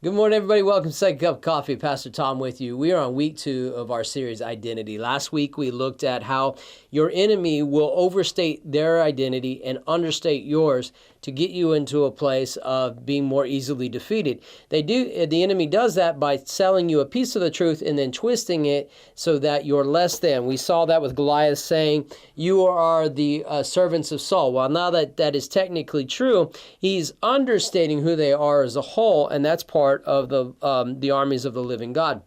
Good morning, everybody. Welcome to Second Cup of Coffee. Pastor Tom with you. We are on week 2 of our series, Identity. Last week, we looked at how your enemy will overstate their identity and understate yours to get you into a place of being more easily defeated. The enemy does that by selling you a piece of the truth and then twisting it so that you're less than. We saw that with Goliath saying, you are the servants of Saul. Well, now that is technically true, he's understating who they are as a whole, and that's part of the armies of the living God.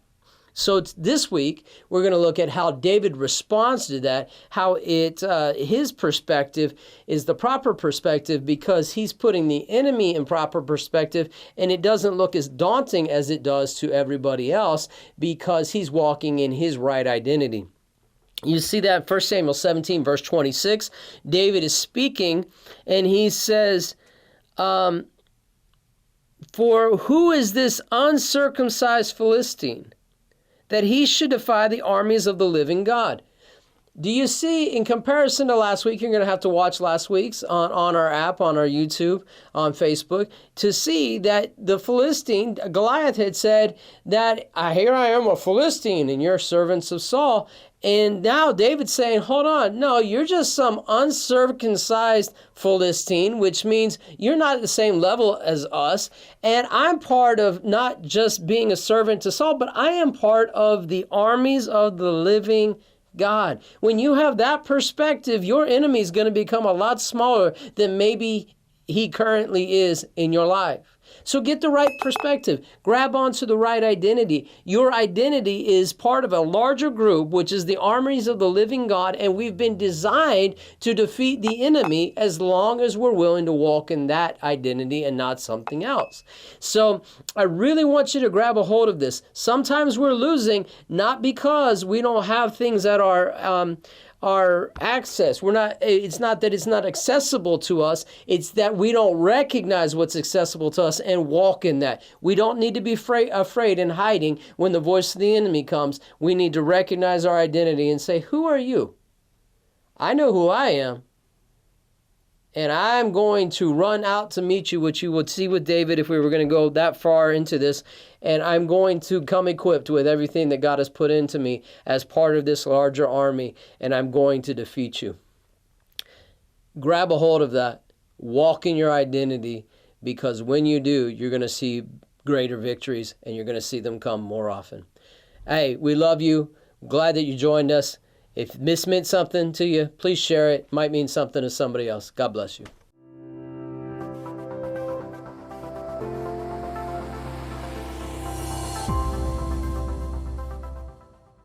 So this week, we're going to look at how David responds to that, how his perspective is the proper perspective because he's putting the enemy in proper perspective, and it doesn't look as daunting as it does to everybody else because he's walking in his right identity. You see that in 1 Samuel 17, verse 26. David is speaking, and he says, For who is this uncircumcised Philistine, that he should defy the armies of the living God? Do you see, in comparison to last week, you're going to have to watch last week's on our app, on our YouTube, on Facebook, to see that the Philistine, Goliath had said that, here I am, a Philistine, and you're servants of Saul. And now David's saying, hold on, no, you're just some uncircumcised Philistine, which means you're not at the same level as us. And I'm part of not just being a servant to Saul, but I am part of the armies of the living God. When you have that perspective, your enemy is going to become a lot smaller than maybe he currently is in your life. So get the right perspective. Grab onto the right identity. Your identity is part of a larger group, which is the armies of the living God, and we've been designed to defeat the enemy as long as we're willing to walk in that identity and not something else. So I really want you to grab a hold of this. Sometimes we're losing not because we don't have things that are access. It's not that it's not accessible to us. It's that we don't recognize what's accessible to us and walk in that. We don't need to be afraid and hiding when the voice of the enemy comes. We need to recognize our identity and say, who are you? I know who I am. And I'm going to run out to meet you, which you would see with David if we were going to go that far into this. And I'm going to come equipped with everything that God has put into me as part of this larger army. And I'm going to defeat you. Grab a hold of that. Walk in your identity. Because when you do, you're going to see greater victories. And you're going to see them come more often. Hey, we love you. Glad that you joined us. If this meant something to you, please share it. It might mean something to somebody else. God bless you.